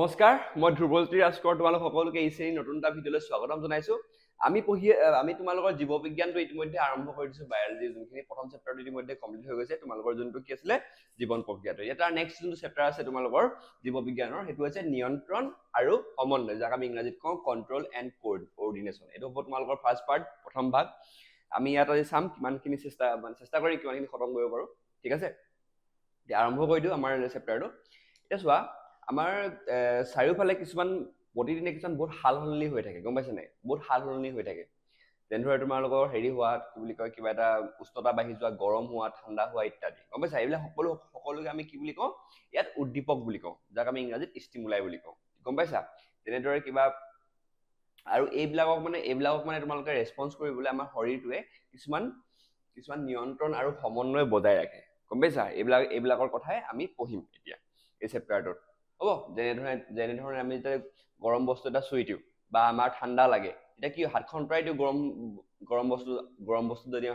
নমস্কাৰ মই ধ্ৰুৱজ্যোতি ৰাজকৰ তোমালোক সকলোকে এই শ্ৰেণীৰ নতুন এটা ভিডিঅ'লৈ স্বাগতম জনাইছো আমি তোমালোকৰ জীৱবিজ্ঞানটো ইতিমধ্যে আৰম্ভ কৰি দিছো বায়োলজি যোনখিনি প্ৰথম চেপ্টাৰটো ইতিমধ্যে কমপ্লিট হৈ গৈছে তোমালোকৰ যোনটো কি আছিল জীৱন প্ৰক্ৰিয়াটো এটা নেক্সট যোনটো চেপ্টাৰ আছে তোমালোকৰ জীৱবিজ্ঞানৰ হেতু হৈছে নিয়ন্ত্ৰণ আৰু সমন্বয় যাক আমি ইংৰাজীত কওঁ কন্ট্ৰোল এণ্ড কোঅৰ্ডিনেশ্যন এটো হ'ব তোমালোকৰ ফাৰ্ষ্ট পাৰ্ট প্ৰথম ভাগ আমি ইয়াত আজি চাম কিমানখিনি চেষ্টা কৰি কিমানখিনি খতম কৰিব পাৰো ঠিক আছে এতিয়া আৰম্ভ কৰি দিও আমাৰ চেপ্টাৰটো এটা চোৱা আমাৰ চাৰিওফালে কিছুমান প্ৰতিদিনে কিছুমান বহুত হালহলনি হৈ থাকে গম পাইছে নাই বহুত হালহলনি হৈ থাকে যেন ধৰে তোমালোকৰ হেৰি হোৱা কি বুলি কয় কিবা এটা উষ্ণতা বাঢ়ি যোৱা গৰম হোৱা ঠাণ্ডা হোৱা ইত্যাদি গম পাইছা এইবিলাক সকলোকে আমি কি বুলি কওঁ ইয়াত উদ্দীপক বুলি কওঁ যাক আমি ইংৰাজীত ষ্টিমুলাই বুলি কওঁ গম পাইছা তেনেদৰে কিবা আৰু এইবিলাকক মানে তোমালোকে ৰেসপন্স কৰিবলৈ আমাৰ শৰীৰটোৱে কিছুমান নিয়ন্ত্ৰণ আৰু সমন্বয় বজাই ৰাখে গম পাইছা এইবিলাকৰ কথাই আমি পঢ়িম এতিয়া এই চেপ্টাৰটোত হ'ব যেনে ধৰণে আমি যেতিয়া গৰম বস্তু এটা চুই দিওঁ বা আমাৰ ঠাণ্ডা লাগে এটা কি হাতখন প্ৰায় দিওঁ গৰম বস্তু যদি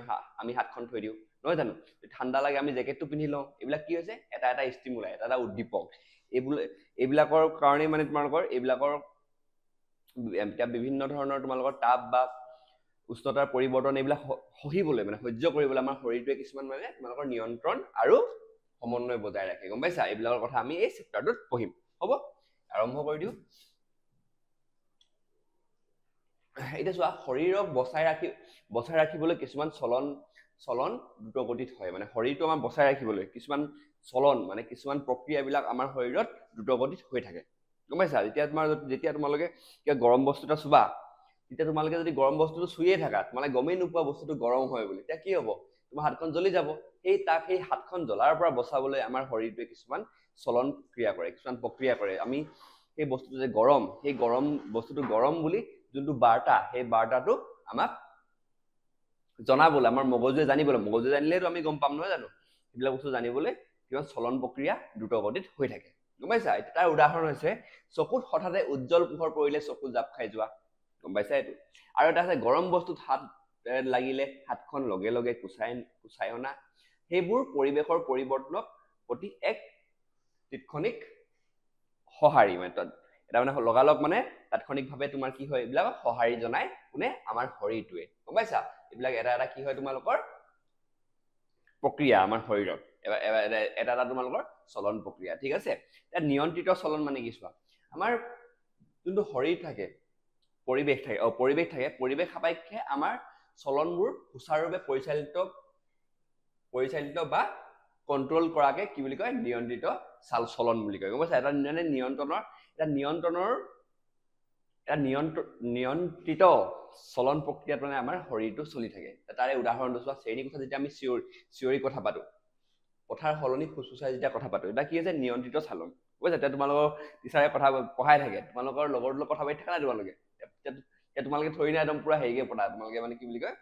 আমি হাতখন থৈ দিওঁ নহয় জানো ঠাণ্ডা লাগে আমি জেকেটটো পিন্ধি লওঁ এইবিলাক কি হৈছে এটা ষ্টিমুলাই এটা উদ্দীপক এইবিলাকৰ কাৰণে মানে তোমালোকৰ এইবিলাকৰ বিভিন্ন ধৰণৰ তোমালোকৰ তাপ বা উষ্ণতাৰ পৰিৱৰ্তন এইবিলাক সহিবলৈ মানে সহ্য কৰিবলৈ আমাৰ শৰীৰটোৱে কিছুমান মানে তোমালোকৰ নিয়ন্ত্ৰণ আৰু সমন্বয় বজাই ৰাখে গম পাইছা এইবিলাকৰ কথা আমি এই চেপ্টাৰটোত পঢ়িম হ'ব আৰম্ভ কৰি দিও এটা চোৱা শৰীৰক বচাই ৰাখিবলৈ কিছুমান চলন দ্ৰুতগতিত হয় মানে শৰীৰটো আমাৰ বচাই ৰাখিবলৈ কিছুমান চলন মানে কিছুমান প্ৰক্ৰিয়াবিলাক আমাৰ শৰীৰত দ্ৰুতগতিত হৈ থাকে গম পাইছা যেতিয়া তোমালোকে কিবা গৰম বস্তু এটা চুবা তেতিয়া তোমালোকে যদি গৰম বস্তুটো চুইয়ে থাকা তোমালোকে গমেই নোপোৱা বস্তুটো গৰম হয় বুলি তেতিয়া কি হ'ব তোমাৰ হাতখন জ্বলি যাব সেই হাতখন জ্বলাৰ পৰা বচাবলৈ আমাৰ শৰীৰটোৱে কিছুমান চলন ক্ৰিয়া কৰে কিছুমান প্ৰক্ৰিয়া কৰে আমি সেই বস্তুটো যে সেই গৰম বস্তুটো গৰম বুলি যোনটো বাৰ্তা সেই বাৰ্তাটো আমাক জনাবলৈ আমাৰ মগজুৱে জানিলেতো আমি গম পাম নহয় জানো এইবিলাক বস্তু জানিবলৈ কিমান চলন প্ৰক্ৰিয়া দ্ৰুতগতিত হৈ থাকে গম পাইছা তাৰ উদাহৰণ হৈছে চকুত হঠাতে উজ্জ্বল পোহৰ পৰিলে চকু জাপ খাই যোৱা গম পাইছা এইটো আৰু এটা আছে গৰম বস্তুত হাত লাগিলে হাতখন লগে লগে কুচাই অনা সেইবোৰ পৰিৱেশৰ পৰিৱৰ্তনক প্ৰতি এক তাৎক্ষণিক সঁহাৰি মানে এটা মানে লগালগ মানে তাৎক্ষণিকভাৱে তোমাৰ কি হয় এইবিলাক সঁহাৰি জনাই কোনে আমাৰ শৰীৰটোৱে গম পাইছা এইবিলাক এটা কি হয় তোমালোকৰ প্ৰক্ৰিয়া আমাৰ শৰীৰত এটা তোমালোকৰ চলন প্ৰক্ৰিয়া ঠিক আছে এটা নিয়ন্ত্ৰিত চলন মানে কি চোৱা আমাৰ যোনটো শৰীৰ থাকে পৰিৱেশ পৰিৱেশ সাপেক্ষে আমাৰ চলনবোৰ সুচাৰুৰূপে পৰিচালিত বা কন্ট্ৰোল কৰাকে কি বুলি কয় নিয়ন্ত্ৰিত চলন বুলি কয় গম পাইছা এটা নিয়ন্ত্ৰিত চলন প্ৰক্ৰিয়াত মানে আমাৰ শৰীৰটো চলি থাকে তাৰে উদাহৰণটো চোৱা শ্ৰেণী কথা যেতিয়া আমি চিঞৰি কথা পাতো কথাৰ সলনি ফুচফুচাই যেতিয়া কথা পাতো এটা কি আছে নিয়ন্ত্ৰিত চলন বুজিছা এতিয়া তোমালোকৰ টিচাৰে কথা পঢ়াই থাকে তোমালোকৰ লগৰ লগত কথা পাতি থাকা নাই তোমালোকে তোমালোকে থৰি নাই একদম পুৰা হেৰিকে পতা তোমালোকে মানে কি বুলি কয়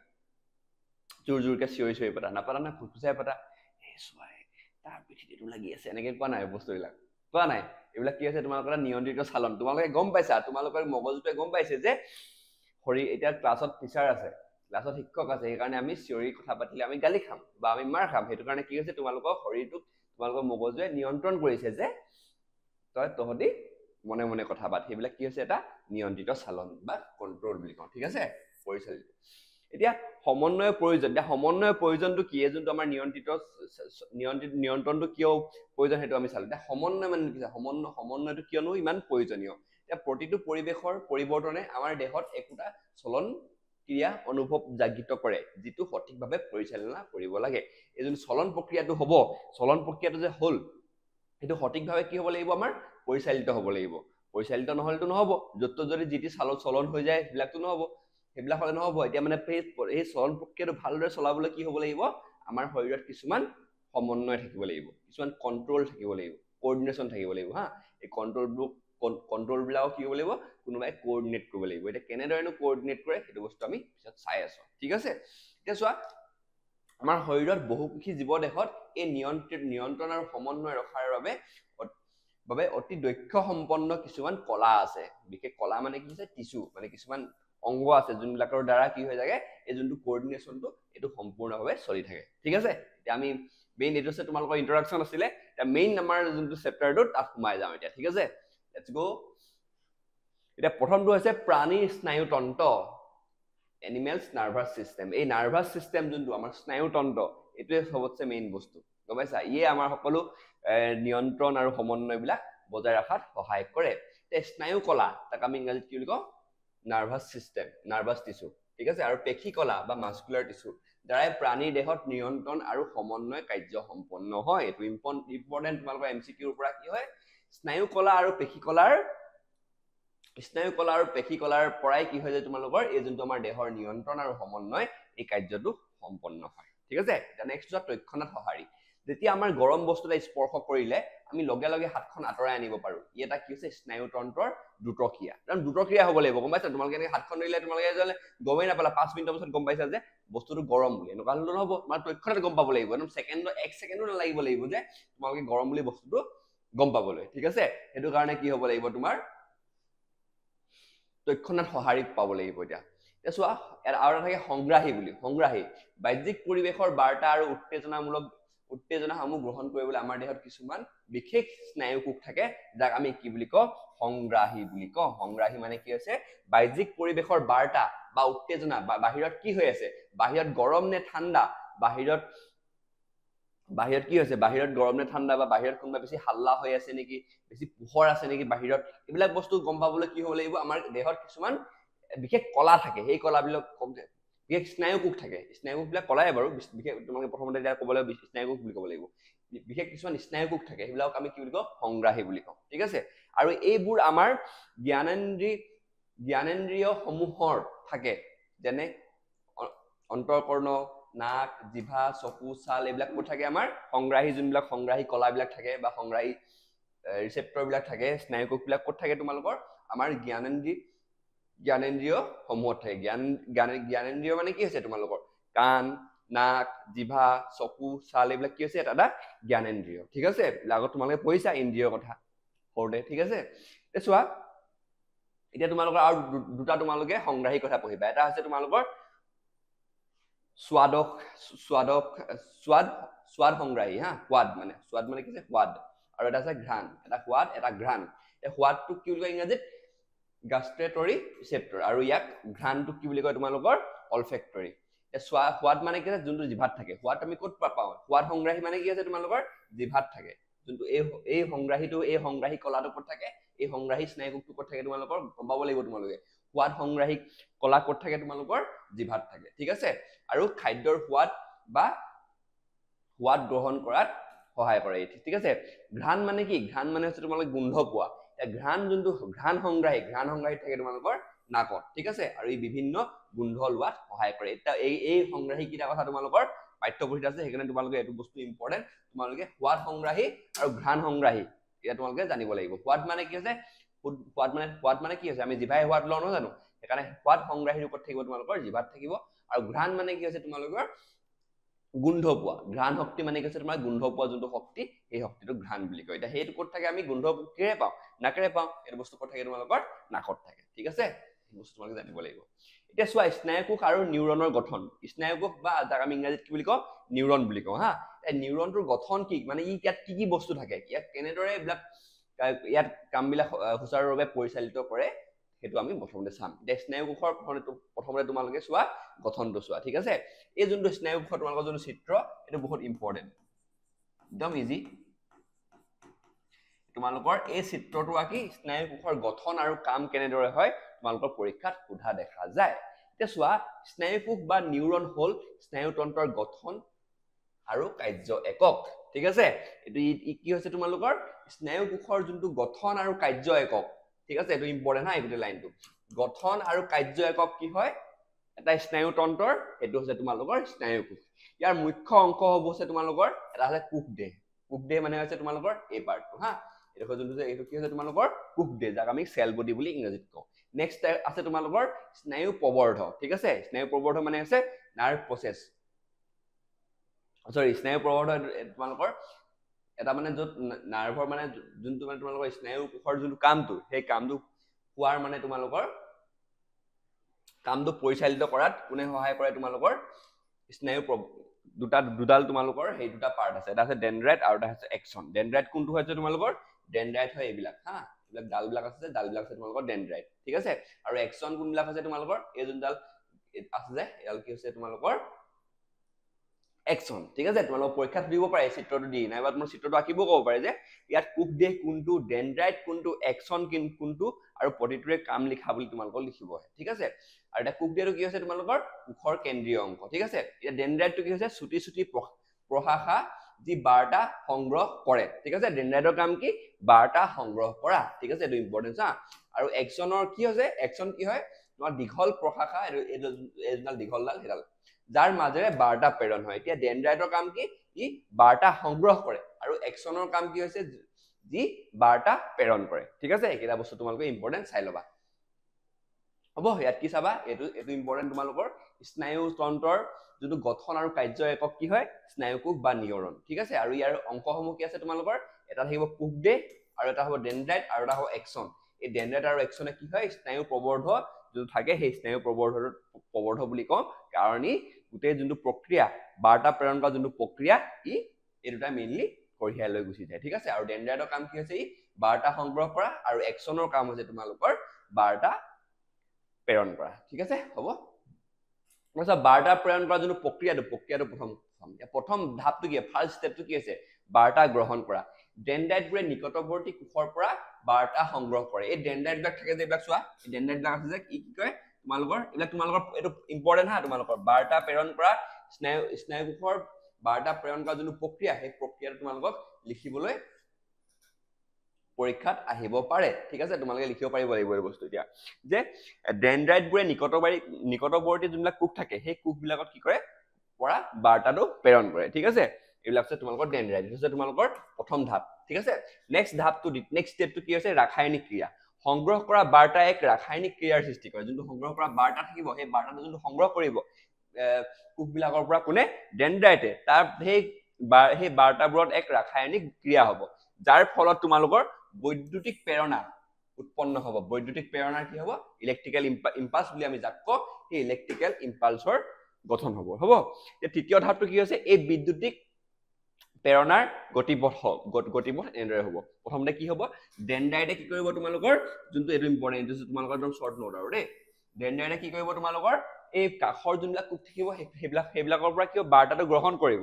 জোৰকে চিঞৰি পতা নাপাতা না ফুচফুচাই পতা চোৱাই তাৰ পিঠিত এইটো লাগি আছে এনেকে কোৱা নাই বস্তুবিলাক কোৱা নাই এইবিলাক কি আছে তোমালোকৰ নিয়ন্ত্ৰিত চালন তোমালোকে গম পাইছা তোমালোকৰ মগজুটোৱে গম পাইছে যে এতিয়া ক্লাছত টিচাৰ আছে ক্লাছত শিক্ষক আছে সেইকাৰণে আমি চিঞৰি কথা পাতিলে আমি গালি খাম বা আমি মাৰ খাম সেইটো কাৰণে কি হৈছে তোমালোকৰ শৰীৰটোক তোমালোকৰ মগজুৱে নিয়ন্ত্ৰণ কৰিছে যে তহঁতি মনে মনে কথা পাত সেইবিলাক কি হৈছে এটা নিয়ন্ত্ৰিত চালন বা কন্ট্ৰোল বুলি কওঁ ঠিক আছে পৰিচালিত এতিয়া সমন্বয়ৰ প্ৰয়োজনটো কি যোনটো আমাৰ নিয়ন্ত্ৰণটো কিয় প্ৰয়োজন সেইটো আমি চালো এতিয়া সমন্বয় মানে কি সমন্বয়টো কিয়নো ইমান প্ৰয়োজনীয় এতিয়া প্ৰতিটো পৰিৱেশৰ পৰিৱৰ্তনে আমাৰ দেহত একোটা চলন ক্ৰিয়া অনুভৱ জাগৃত কৰে যিটো সঠিকভাৱে পৰিচালনা কৰিব লাগে এই যোন চলন প্ৰক্ৰিয়াটো যে হ'ল সেইটো সঠিকভাৱে কি হ'ব লাগিব আমাৰ পৰিচালিত হ'ব লাগিব পৰিচালিত নহ'লেতো নহ'ব য'ত যদি যিটি চলন হৈ যায় সেইবিলাকতো নহ'ব সেইবিলাক হ'লে নহ'ব এতিয়া মানে এই চলন প্ৰক্ৰিয়াটো ভালদৰে চলাবলৈ কি হ'ব লাগিব আমাৰ শৰীৰত কিছুমান সমন্বয় থাকিব লাগিব কিছুমান কন্ট্ৰোল থাকিব লাগিব কোঅৰ্ডিনেশ্যন থাকিব লাগিব হা এই কন্ট্ৰোলবিলাকক কি হ'ব লাগিব কোনোবাই কোঅৰ্ডিনেট কৰিব লাগিব এতিয়া কেনেদৰেনো কোঅৰ্ডিনেট কৰে সেইটো বস্তু আমি পিছত চাই আছো ঠিক আছে এতিয়া চোৱা আমাৰ শৰীৰত বহুমুখী জীৱদেহত এই নিয়ন্ত্ৰণ আৰু সমন্বয় ৰখাৰ বাবে অতি দক্ষ সম্পন্ন কিছুমান কলা আছে বিশেষ কলা মানে কি হৈছে টিস্যু মানে কিছুমান অংগ আছে যোনবিলাকৰ দ্বাৰা কি হৈ থাকে এই যোনটো কোঅৰ্ডিনেশ্যনটো এইটো সম্পূৰ্ণভাৱে চলি থাকে ঠিক আছে এতিয়া আমি মেইন এইটো আছে তোমালোকৰ ইন্ট্ৰডাকচন আছিলে এতিয়া মেইন আমাৰ যোনটো চেপ্টাৰটো তাত সোমাই যাওঁ এতিয়া ঠিক আছে লেটস গো এটা প্ৰথমটো হৈছে প্ৰাণীৰ স্নায়ুতন্ত্ৰ এনিমেলছ নাৰ্ভাছ সিস্টেম এই নাৰ্ভাছ সিস্টেম যোনটো আমাৰ স্নায়ুতন্ত্ৰ এটোৱে সবতছে মেইন বস্তু গম পাইছা ইয়ে আমাৰ সকলো নিয়ন্ত্ৰণ আৰু সমন্বয়বিলাক বজাই ৰখাত সহায় কৰে তে স্নায়ু কলা তাক আমি ইংৰাজীত কি বুলি কওঁ নাৰ্ভাছ সিস্টেম নাৰ্ভাছ টিস্যু ঠিক আছে আৰু পেশী কলা বা মাস্কুলাৰ টিস্যু দ্বাৰাই প্ৰাণীৰ দেহত নিয়ন্ত্ৰণ আৰু সমন্বয় কাৰ্য সম্পন্ন হয় এটো ইম্পৰ্টেন্ট তোমালোকৰ এমসিকিউৰ পৰা কি হয় স্নায়ু কলা আৰু পেশী কলাৰ পৰাই কি হয় যে তোমালোকৰ এই যোনটো আমাৰ দেহৰ নিয়ন্ত্ৰণ আৰু সমন্বয় এই কাৰ্যটো সম্পন্ন হয় ঠিক আছে এটা নেক্সট তৎক্ষণাত সঁহাৰি যেতিয়া আমাৰ গৰম বস্তু এটা স্পৰ্শ কৰিলে আমি লগে লগে হাতখন আঁতৰাই আনিব পাৰো ই এটা কি হৈছে স্নায়ুতন্ত্ৰৰ দ্ৰুতক্ৰিয়া কাৰণ দ্ৰুতক্ৰিয়া হ'ব লাগিব গম পাইছা তোমালোকে এনেকৈ হাতখন ধৰিলে তোমালোকে যে গমেই নাপালা 5 মিনিটৰ পিছত গম পাইছা যে বস্তুটো গৰম বুলি এনেকুৱা হ'লে নহ'ব মানে তৎক্ষণাত গম পাব লাগিব একদম ছেকেণ্ডৰ 1 ছেকেণ্ডো নালাগিব লাগিব যে তোমালোকে গৰম বুলি বস্তুটো গম পাবলৈ ঠিক আছে সেইটো কাৰণে কি হ'ব লাগিব তোমাৰ তৎক্ষণাত সঁহাৰি পাব লাগিব এতিয়া চোৱা আৰু এটা থাকে সংগ্ৰাহী বুলি সংগ্ৰাহী বাহ্যিক পৰিৱেশৰ বাৰ্তা আৰু উত্তেজনাসমূহ গ্ৰহণ কৰিবলৈ আমাৰ দেহত কিছুমান বিশেষ স্নায়ুকোষ থাকে যাক আমি কি বুলি কওঁ সংগ্ৰাহী বুলি কওঁ সংগ্ৰাহী মানে কি হৈছে বাহ্যিক পৰিৱেশৰ বাৰ্তা বা উত্তেজনা বা বাহিৰত কি হৈ আছে বাহিৰত গৰম নে ঠাণ্ডা বাহিৰত কি হৈছে বাহিৰত গৰম নে ঠাণ্ডা বা বাহিৰত কোনোবা বেছি হাল্লা হৈ আছে নেকি বেছি পোহৰ আছে নেকি বাহিৰত এইবিলাক বস্তু গম পাবলৈ কি হ'ব লাগিব আমাৰ দেহত কিছুমান বিশেষ কলা থাকে সেই কলাবিলাক বিশেষ স্নায়ুকোষ থাকে স্নায়ুকোষবিলাক কলাই বাৰু বিশেষ তোমালোকে প্ৰথমতে এতিয়া ক'বলৈ স্নায়ুকোষ বুলি ক'ব লাগিব বিশেষ কিছুমান স্নায়ুকোষ থাকে সেইবিলাক আমি কি বুলি কওঁ সংগ্ৰাহী বুলি কওঁ ঠিক আছে আৰু এইবোৰ আমাৰ জ্ঞানেন্দ্ৰিয় সমূহৰ থাকে যেনে অন্তৰকৰ্ণ নাক জিভা চকু ছাল এইবিলাক ক'ত থাকে আমাৰ সংগ্ৰাহী যোনবিলাক সংগ্ৰাহী কলাবিলাক থাকে বা সংগ্ৰাহী ৰিসেপ্টৰ বিলাক থাকে স্নায়ুকোষ বিলাক ক'ত থাকে তোমালোকৰ আমাৰ জ্ঞানেন্দ্ৰিয় সমূহত থাকে জ্ঞানেন্দ্ৰিয় মানে কি হৈছে তোমালোকৰ কাণ নাক জিভা চকু ছাল এইবিলাক কি হৈছে এটা জ্ঞানেন্দ্ৰিয় ঠিক আছে আগত তোমালোকে পঢ়িছা ইন্দ্ৰিয়ৰ কথা সৰুতে ঠিক আছে চোৱা এতিয়া তোমালোকৰ আৰু দুটা তোমালোকে সংগ্ৰাহী কথা পঢ়িবা এটা হৈছে তোমালোকৰ স্বাদ সংগ্ৰাহী হা সোৱাদ মানে কি আছে সোৱাদ আৰু এটা আছে ঘ্ৰাণ এটা সোৱাদ এটা ঘ্ৰাণ এই সোৱাদটো কি বুলি কয় ইংৰাজীত গাষ্ট্ৰেটৰী ৰিসেপ্টৰ আৰু ইয়াক ঘ্ৰাণটো কি বুলি কয় তোমালোকৰ অলফেক্টৰী সোৱাদ মানে কি আছে যোনটো জিভাত থাকে সোৱাদ আমি ক'ত পাওঁ সোৱাদ সংগ্ৰাহী মানে কি আছে তোমালোকৰ জিভাত থাকে যোনটো এই সংগ্ৰাহী কলাটো ক'ত থাকে এই সংগ্ৰাহী স্নায়ুকোষটো ক'ত থাকে তোমালোকৰ গম পাব লাগিব তোমালোকে সোৱাদ সংগ্ৰাহী কলা ক'ত থাকে তোমালোকৰ জিভাত থাকে ঠিক আছে আৰু খাদ্যৰ সোৱাদ বা সোৱাদ গ্ৰহণ কৰাত সহায় কৰে ঠিক আছে ঘ্ৰাণ মানে কি ঘ্ৰাণ মানে হৈছে তোমালোকে গোন্ধ পোৱা ঘ্ৰাণ যোনটো ঘ্ৰাণ সংগ্ৰাহী থাকে তোমালোকৰ নাকত ঠিক আছে আৰু এই বিভিন্ন গোন্ধ লোৱাত সহায় কৰে এটা এই সংগ্ৰাহী কিটা কথা তোমালোকৰ পাঠ্যপুথিত আছে সেইকাৰণে তোমালোকে এইটো বস্তু ইম্পৰ্টেন্ট তোমালোকে সোৱাদ সংগ্ৰাহী আৰু ঘ্ৰাণ সংগ্ৰাহী এটা তোমালোকে জানিব লাগিব সোৱাদ মানে কি আছে সোৱাদ মানে কি আছে আমি জিভাই সোৱাদ লওঁ নহয় জানো সেইকাৰণে সোৱাদ সংগ্ৰাহীৰ ওপৰত থাকিব তোমালোকৰ জিভাত থাকিব আৰু ঘ্ৰাণ মানে কি আছে তোমালোকৰ গোন্ধ পোৱা ঘ্ৰাণ শক্তি মানে কি আছে তোমাৰ গোন্ধ পোৱা যোনটো শক্তি এই শক্তিটো ঘ্ৰাণ বুলি কয় এতিয়া সেইটো ক'ত থাকে আমি গোন্ধ কিৰে পাওঁ নাকেৰে পাওঁ এইটো বস্তু ক'ত থাকে তোমালোকৰ নাকত থাকে ঠিক আছে এই বস্তু তোমালোকে জানিব লাগিব এতিয়া চোৱা স্নায়ুকোষ আৰু নিউৰনৰ গঠন স্নায়ুকোষ বা যাক আমি ইংৰাজীত কি বুলি কওঁ নিউৰন বুলি কওঁ হা এই নিউৰনটোৰ গঠন কি মানে ইয়াত কি বস্তু থাকে ইয়াত কেনেদৰে এইবিলাক ইয়াত কামবিলাক সুচাৰুৰূপে পৰিচালিত কৰে সেইটো আমি প্ৰথমতে চাম এতিয়া স্নায়ুকোষৰ প্ৰথমতে তোমালোকে চোৱা গঠনটো চোৱা ঠিক আছে এই যোনটো স্নায়ুকোষৰ তোমালোকৰ যোনটো চিত্ৰ এইটো বহুত ইম্পৰ্টেন্ট একদম ইজি তোমালোকৰ এই চিত্ৰটো আঁকি স্নায়ুকোষৰ গঠন আৰু কাম কেনেদৰে হয় তোমালোকৰ পৰীক্ষাত সোধা দেখা যায় এতিয়া চোৱা স্নায়ুকোষ বা নিউৰন হ'ল স্নায়ুতন্ত্ৰৰ গঠন আৰু কাৰ্য একক ঠিক আছে এইটো কি হৈছে তোমালোকৰ স্নায়ুকোষৰ যোনটো গঠন আৰু কাৰ্য একক ঠিক আছে এইটো ইম্পৰ্টেন্ট হা এই লাইনটো গঠন আৰু কাৰ্য একক কি হয় এটা স্নায়ুতন্ত্ৰৰ এইটো হৈছে তোমালোকৰ স্নায়ুকোষ ইয়াৰ মুখ্য অংশ হ'ব হৈছে তোমালোকৰ এটা আছে কোষদেহ মানে হৈছে তোমালোকৰ এই পাৰ্টটো হা এইটো যোনটো এইটো কি হৈছে তোমালোকৰ কোষদেহ যাক আমি সেল বডি বুলি ইংৰাজীত কওঁ নেক্সট আছে তোমালোকৰ স্নায়ু প্ৰবৰ্ধ ঠিক আছে স্নায়ু প্ৰবৰ্ধ মানে হৈছে নাৰ্ভ প্ৰসেছ স্নায়ু প্ৰবৰ্ধ তোমালোকৰ এটা মানে য'ত নাৰ্ভৰ মানে যোনটো মানে তোমালোকৰ স্নায়ু কোষৰ যোনটো কামটো সেই কামটো হোৱাৰ মানে তোমালোকৰ কামটো পৰিচালিত কৰাত কোনে সহায় কৰে তোমালোকৰ স্নায়ু দুডাল তোমালোকৰ সেই দুটা পাৰ্ট আছে এটা আছে ডেনড্ৰাইট আৰু এটা আছে এক্সন ডেনড্ৰাইট কোনটো হৈছে তোমালোকৰ ডেনড্ৰাইট হয় এইবিলাক হা এইবিলাক ডালবিলাক আছে ডালবিলাক আছে তোমালোকৰ ডেনড্ৰাইট ঠিক আছে আৰু এক্সন কোনবিলাক আছে তোমালোকৰ এই যোনডাল আছে যে এডাল কি হৈছে তোমালোকৰ এক্সন ঠিক আছে তোমালোকৰ পৰীক্ষাত দিব পাৰে চিত্ৰটো দি নাইবা তোমাৰ চিত্ৰটো আঁকিব ক'ব পাৰে যে ইয়াত কুক দেহ কোনটো ডেনড্ৰাইট কোনটো এক্সন কোনটো আৰু প্ৰতিটোৰে কাম লিখা বুলি তোমালোকৰ লিখিব ঠিক আছে আৰু এটা কুক দেহটো কি হৈছে তোমালোকৰ কোষৰ কেন্দ্ৰীয় অংশ ঠিক আছে এতিয়া ডেনড্ৰাইটটো কি হৈছে চুটি চুটি প্ৰশাখা যি বাৰ্তা সংগ্ৰহ কৰে ঠিক আছে ডেনড্ৰাইটৰ কাম কি বাৰ্তা সংগ্ৰহ কৰা ঠিক আছে এইটো ইম্পৰ্টেন্ট হা আৰু এক্সনৰ কি হৈছে এক্সন কি হয় তোমাৰ দীঘল প্ৰশাখা এইডাল দীঘলডাল সেইডাল যাৰ মাজেৰে বাৰ্তা প্ৰেৰণ হয় এতিয়া ডেনড্ৰাইটৰ কাম কি ই বাৰ্তা সংগ্ৰহ কৰে আৰু এক্সনৰ কাম কি হৈছে যি বাৰ্তা প্ৰেৰণ কৰে ঠিক আছে এইকেইটা বস্তু তোমালোকে ইম্পৰ্টেন্ট চাই ল'বা হ'ব ইয়াত কি চাবা এইটো ইম্পৰ্টেন্ট তোমালোকৰ স্নায়ু তন্ত্ৰৰ যোনটো গঠন আৰু কাৰ্য একক কি হয় স্নায়ুকোষ বা নিউৰন ঠিক আছে আৰু ইয়াৰ অংশসমূহ কি আছে তোমালোকৰ এটা থাকিব কোষ দেহ আৰু এটা হ'ব ডেনড্ৰাইট আৰু এটা হ'ব এক্সন এই ডেনড্ৰাইট আৰু এক্সনে কি হয় স্নায়ু প্ৰবৰ্ধ যোনটো থাকে সেই স্নায়ু প্ৰবৰ্ধ বুলি কওঁ কাৰণ ই গোটেই যোনটো প্ৰক্ৰিয়া বাৰ্তা প্ৰেৰণ কৰা যোনটো প্ৰক্ৰিয়া ই এই দুটা মেইনলি কঢ়িয়াই লৈ গুচি যায় ঠিক আছে আৰু ডেনড্ৰাইটৰ কাম কি হৈছে ই বাৰ্তা সংগ্ৰহ কৰা আৰু এক্সনৰ কাম হৈছে তোমালোকৰ বাৰ্তা প্ৰেৰণ কৰা ঠিক আছে হ'ব বাৰ্তা প্ৰেৰণ কৰা যোনটো প্ৰক্ৰিয়াটো প্ৰথম ধাপটো কি ফাৰ্ষ্ট ষ্টেপটো কি আছে বাৰ্তা গ্ৰহণ কৰা ডেনড্ৰাইটবোৰে নিকটৱৰ্তী কোষৰ পৰা বাৰ্তা সংগ্ৰহ কৰে এই ডেনড্ৰাইটবিলাক থাকে যে এইবিলাক চোৱা এই ডেনড্ৰাইটবিলাক আছে যে কি কয় তোমালোকৰ এইবিলাক তোমালোকৰ এইটো ইম্পৰ্টেন্ট হা তোমালোকৰ বাৰ্তা প্ৰেৰণ কৰা স্নায়ু কোষৰ বাৰ্তা প্ৰেৰণ কৰা যোনটো প্ৰক্ৰিয়া সেই প্ৰক্ৰিয়াটো তোমালোকক লিখিবলৈ পৰীক্ষাত আহিব পাৰে ঠিক আছে তোমালোকে লিখিব পাৰিব লাগিব এই বস্তু এতিয়া যে ডেনড্ৰাইটবোৰে নিকটৱৰ্তী যোনবিলাক কোষ থাকে সেই কোষবিলাকত কি কৰে পৰা বাৰ্তাটো প্ৰেৰণ কৰে ঠিক আছে এইবিলাক আছে তোমালোকৰ ডেনড্ৰাইট হৈছে তোমালোকৰ প্ৰথম ধাপ ঠিক আছে নেক্সট ষ্টেপটো কি হৈছে ৰাসায়নিক ক্ৰিয়া সংগ্ৰহ কৰা বাৰ্তা এক ৰাসায়নিক ক্ৰিয়াৰ সৃষ্টি কৰে যোনটো সংগ্ৰহ কৰা বাৰ্তা থাকিব সেই বাৰ্তাটো যোনটো সংগ্ৰহ কৰিব কোষবিলাকৰ পৰা কোনে ডেনড্ৰাইটে তাৰ সেই বাৰ্তাবোৰত এক ৰাসায়নিক ক্ৰিয়া হ'ব যাৰ ফলত তোমালোকৰ বৈদ্যুতিক প্ৰেৰণা উৎপন্ন হ'ব বৈদ্যুতিক প্ৰেৰণাৰ কি হ'ব ইলেক্ট্ৰিকেল ইম্পালছ বুলি আমি যাক কওঁ সেই ইলেক্ট্ৰিকেল ইম্পালছৰ গঠন হ'ব তৃতীয় ধাপটো কি হৈছে এই বিদ্যুতিক প্ৰেৰণাৰ গতিপথ এনেদৰে হ'ব প্ৰথমতে কি হ'ব ডেনড্ৰাইটে কি কৰিব তোমালোকৰ যোনটো এইটো ইম্পৰ্টেন্ট এইটো তোমালোকৰ একদম শৰ্ট নোট আৰু দেই ডেনড্ৰাইটে কি কৰিব তোমালোকৰ এই কাষৰ যোনবিলাক কোষ থাকিব সেইবিলাকৰ পৰা কি বাৰ্তাটো গ্ৰহণ কৰিব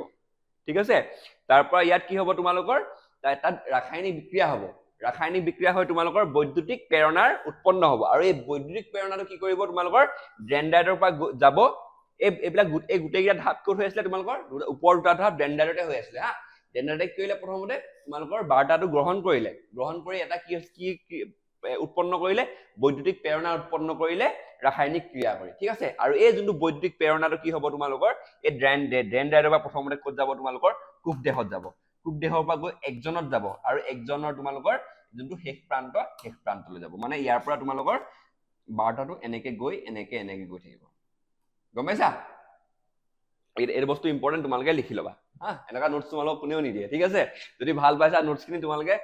ঠিক আছে তাৰ পৰা ইয়াত কি হ'ব তোমালোকৰ তাত ৰাসায়নিক বিক্ৰিয়া হ'ব ৰাসায়নিক বিক্ৰিয়া হৈ তোমালোকৰ বৈদ্যুতিক প্ৰেৰণাৰ উৎপন্ন হ'ব আৰু এই বৈদ্যুতিক প্ৰেৰণাটো কি কৰিব তোমালোকৰ ডেনড্ৰাইটৰ পৰা যাব এইবিলাক এই গোটেইকেইটা ধাপ ক'ত হৈ আছিলে তোমালোকৰ ওপৰ দুটা ধাপ ডেনড্ৰাইটতে হৈ আছিলে হা ডেনড্ৰাইটে কি কৰিলে প্ৰথমতে তোমালোকৰ বাৰ্তাটো গ্ৰহণ কৰি এটা কি উৎপন্ন কৰিলে বৈদ্যুতিক প্ৰেৰণা উৎপন্ন কৰিলে ৰাসায়নিক ক্ৰিয়া কৰি ঠিক আছে আৰু এই যোনটো বৈদ্যুতিক প্ৰেৰণাটো কি হ'ব তোমালোকৰ এই ডেনড্ৰাইটৰ পৰা প্ৰথমতে ক'ত যাব তোমালোকৰ কোষ দেহত যাব কোষ দেহৰ পৰা গৈ এক্সনত যাব আৰু এক্সনৰ তোমালোকৰ যোনটো শেষ প্ৰান্তলৈ যাব মানে ইয়াৰ পৰা তোমালোকৰ বাৰ্তাটো এনেকে গৈ থাকিব গম পাইছা এই বস্তু ইম্পৰ্টেন্ট তোমালোকে লিখি ল'বা হা এনেকা নোটছ তোমালোকক কোনেও নিদিয়ে ঠিক আছে যদি ভাল পাইছা নোটছখিনি তোমালোকে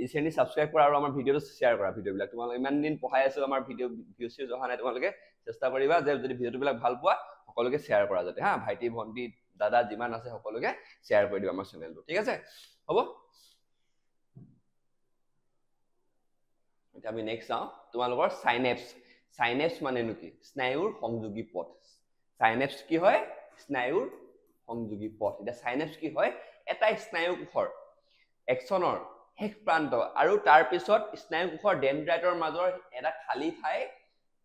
ইছেনি সাবস্ক্ৰাইব কৰা আৰু আমাৰ ভিডিঅ'টো শ্বেয়াৰ কৰা ভিডিঅ'বিলাক তোমালোকে ইমান দিন পঢ়াই আছো আমাৰ ভিডিঅ' অহা নাই তোমালোকে চেষ্টা কৰিবা যে যদি ভিডিঅ'বিলাক ভাল পোৱা সকলোকে শ্বেয়াৰ কৰা যাতে হা ভাইটি ভণ্টি দাদা যিমান আছে সকলোকে শ্বেয়াৰ কৰি দিবা আমাৰ চেনেলটো ঠিক আছে হ'ব এতিয়া আমি নেক্সট চাওঁ তোমালোকৰ সাইনেপছ মানেনো কি স্নায়ুৰ সংযোগী পথ সাইনেপছ কি হয় স্নায়ুৰ সংযোগী পথ এতিয়া সাইনেপছ কি হয় এটা স্নায়ু কোষৰ এক্সনৰ শেষ প্ৰান্ত আৰু তাৰ পিছত স্নায়ু কোষৰ ডেনড্ৰাইটৰ মাজৰ এটা খালী ঠাই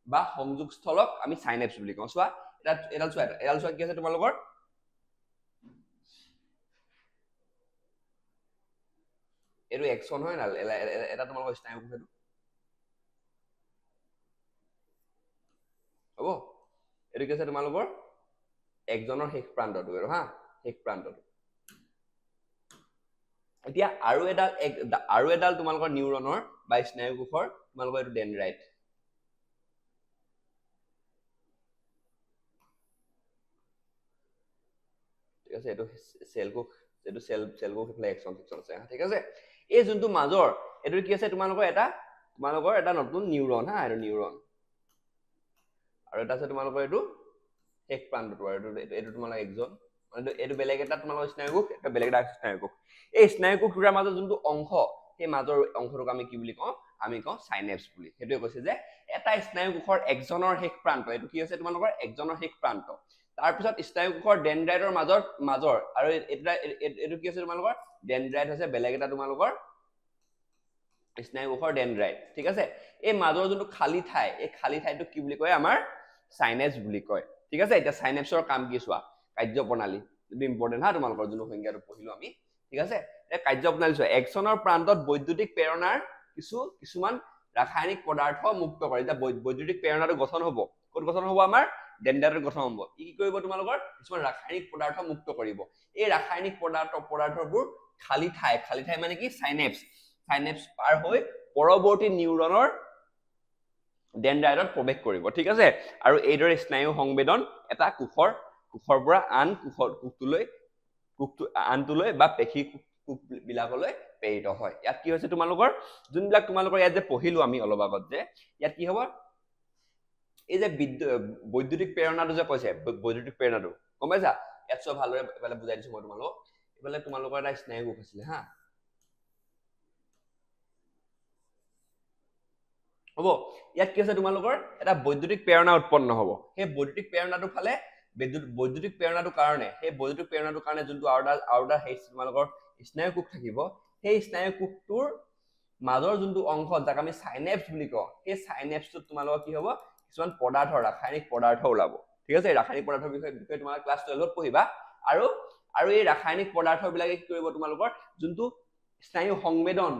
বা সংযোগস্থলক আমি সাইনেপছ বুলি কওঁ চোৱা এডাল চোৱা কি আছে তোমালোকৰ এইটো এক্সন হয় না এটা তোমালোকৰ স্নায়ু কোষ হ'ব এইটো কি আছে তোমালোকৰ এক্সনৰ শেষ প্ৰান্তটো আৰু হা শেষ প্ৰান্তটো এতিয়া আৰু এডাল তোমালোকৰ নিউৰনৰ বা স্নায়ু কোষৰ তোমালোকৰ এইটো ডেনড্ৰাইট ঠিক আছে এইটো সেল কোষ এইফালে এক্সন আছে ঠিক আছে এই যোনটো মাজৰ এইটো কি আছে তোমালোকৰ এটা নতুন নিউৰন হা এইটো নিউৰন আৰু এটা আছে তোমালোকৰ এইটো শেষ প্ৰান্তটো আৰু এইটো তোমালোকৰ এক্সন মানে এইটো বেলেগ এটা তোমালোকৰ স্নায়ু কোষ এটা বেলেগ এটা স্নায়ু কোষ এই স্নায়ু কোষ দুটাৰ মাজৰ যোনটো অংশ সেই মাজৰ অংশটোক আমি কি বুলি কওঁ আমি কওঁ সাইনেপস বুলি হেতুৱে কৈছে যে এটা স্নায়ু কোষৰ একজনৰ শেষ প্ৰান্ত এটো কি হৈছে তোমালোকৰ একজনৰ শেষ প্ৰান্ত তাৰ পিছত স্নায়ু কোষৰ ডেনড্ৰাইটৰ মাজৰ আৰু এটো কি হৈছে তোমালোকৰ ডেনড্ৰাইট হৈছে বেলেগ এটা তোমালোকৰ স্নায়ু কোষৰ ডেনড্ৰাইট ঠিক আছে এই মাজৰ যোনটো খালি ঠাই এই খালি ঠাইটো কি বুলি কয় আমাৰ সাইনেপস বুলি কয় ঠিক আছে এটা সাইনেপসৰ কাম কি চোৱা কাৰ্যপ্ৰণালী ಇದು ইম্পৰ্টেন্ট হা তোমালোকৰ যোনটো সংজ্ঞাটো পঢ়িলো আমি ঠিক আছে এই কাৰ্যপ্ৰণালী চোৱা একজনৰ প্ৰান্তত বৈদ্যুতিক প্ৰেৰণাৰ কিছুমান ৰাসায়নিক পদাৰ্থ মুক্ত কৰে এটা বৈদ্যুতিক প্ৰেৰণাটো গঠন হ'ব ক'ত গঠন হ'ব আমাৰ ডেনড্ৰাইটৰ গঠন হ'ব কি কৰিব তোমালোকৰ কিছুমান ৰাসায়নিক পদাৰ্থ মুক্ত কৰিব এই ৰাসায়নিক পদাৰ্থবোৰ খালি ঠাই মানে কি সাইনেপস পাৰ হৈ পৰৱৰ্তী নিউৰনৰ ডেনড্ৰাইটত প্ৰৱেশ কৰিব ঠিক আছে আৰু এইদৰে স্নায়ু সংবেদন এটা কোষৰ পৰা আন কোষটোলৈ বা পেশী কোষ বিলাকলৈ প্ৰেৰিত হয় ইয়াত কি হৈছে তোমালোকৰ যোনবিলাক তোমালোকৰ ইয়াত যে পঢ়িলো আমি অলপ আগত যে ইয়াত কি হ'ব এই যে বৈদ্যুতিক প্ৰেৰণাটো যে কৈছে বৈদ্যুতিক প্ৰেৰণাটো গম পাইছা ইয়াত সব ভালদৰে এবালে বুজাই দিছো মই তোমালোকক এবালে তোমালোকৰ এটা স্নায়ু কোষ আছিল হা হ'ব ইয়াত কি আছে তোমালোকৰ এটা বৈদ্যুতিক প্ৰেৰণা উৎপন্ন হ'ব সেই বৈদ্যুতিক প্ৰেৰণাটো ফালে বৈদ্যুতিক প্ৰেৰণাটোৰ কাৰণে যোনটো আউটাৰ হেড তোমালোকৰ স্নায়ু কোষ থাকিব সেই স্নায়ু কোষটোৰ মাজৰ যোনটো অংশ যাক আমি সাইনেপস বুলি কওঁ সেই সাইনেপসটো তোমালোকৰ কি হ'ব কিছুমান ৰাসায়নিক পদাৰ্থ ওলাব ঠিক আছে ৰাসায়নিক পদাৰ্থৰ বিষয়ে তোমালোকে ক্লাছ 12ত পঢ়িবা আৰু এই ৰাসায়নিক পদাৰ্থবিলাকে কি কৰিব তোমালোকৰ যোনটো স্নায়ু সংবেদন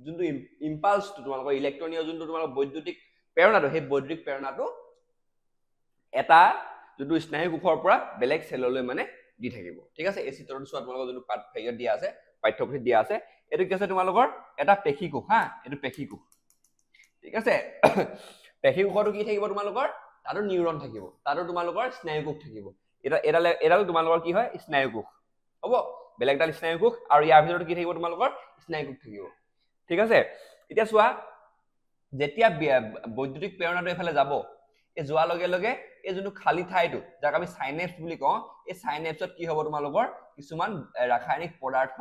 যোনটো ইম্পালছটো তোমালোকৰ ইলেক্ট্ৰনীয় যোনটো তোমালোকৰ বৈদ্যুতিক প্ৰেৰণাটো সেই বৈদ্যুতিক প্ৰেৰণাটো এটা যোনটো স্নায়ু কোষৰ পৰা বেলেগ সেললৈ মানে দি থাকিব ঠিক আছে এই চিত্ৰটো চোৱা তোমালোকৰ যোনটো পাঠ্যত দিয়া আছে পাঠ্যপুথিত দিয়া আছে এটো কি আছে তোমালোকৰ এটা পেশী কোষ হা এটো পেশী কোষ ঠিক আছে পেশী কোষটো কি থাকিব তোমালোকৰ তাৰো নিউৰন থাকিব তাৰো তোমালোকৰ স্নায়ু কোষ থাকিব এডাল তোমালোকৰ কি হয় স্নায়ু কোষ হ'ব বেলেগ ডাল স্নায়ু কোষ আৰু ইয়াৰ ভিতৰত কি থাকিব তোমালোকৰ স্নায়ু কোষ থাকিব ঠিক আছে এতিয়া চোৱা যেতিয়া বৈদ্যুতিক প্ৰেৰণাটো এফালে যাব এই যোৱাৰ লগে লগে এই যোনটো খালি ঠাইটো যাক আমি সাইনেপস বুলি কওঁ এই সাইনেপছত কি হ'ব তোমালোকৰ কিছুমান ৰাসায়নিক পদাৰ্থ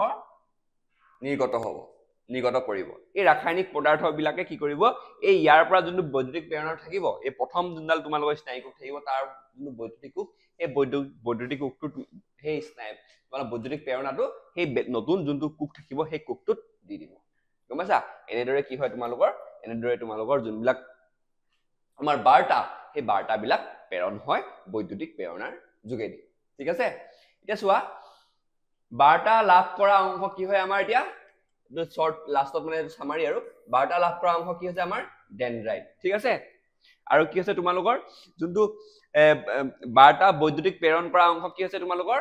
নিৰ্গত কৰিব এই ৰাসায়নিক পদাৰ্থবিলাকে কি কৰিব এই ইয়াৰ পৰা যোনটো বৈদ্যুতিক প্ৰেৰণা থাকিব এই প্ৰথম যোনডাল তোমালোকৰ স্নায়ু কোষ থাকিব তাৰ যোনটো বৈদ্যুতিক কোষ এই বৈদ্যুতিক কোষটো সেই স্নায়ু মানে বৈদ্যুতিক প্ৰেৰণাটো সেই নতুন যোনটো কোষ থাকিব সেই কোষটোত দি দিব গম পাইছা এনেদৰে কি হয় তোমালোকৰ যোনবিলাক আমাৰ বাৰ্তা সেই বাৰ্তাবিলাক প্ৰেৰণ হয় বৈদ্যুতিক প্ৰেৰণাৰ যোগেদি ঠিক আছে এতিয়া চোৱা বাৰ্তা লাভ কৰা অংশ কি হয় আমাৰ এতিয়া শৰ্ট লাষ্টত মানে সামাৰি আৰু বাৰ্তা লাভ কৰা অংশ কি হৈছে আমাৰ ডেনড্ৰাইট ঠিক আছে আৰু কি আছে তোমালোকৰ যোনটো বাৰ্তা বৈদ্যুতিক প্ৰেৰণ কৰা অংশ কি আছে তোমালোকৰ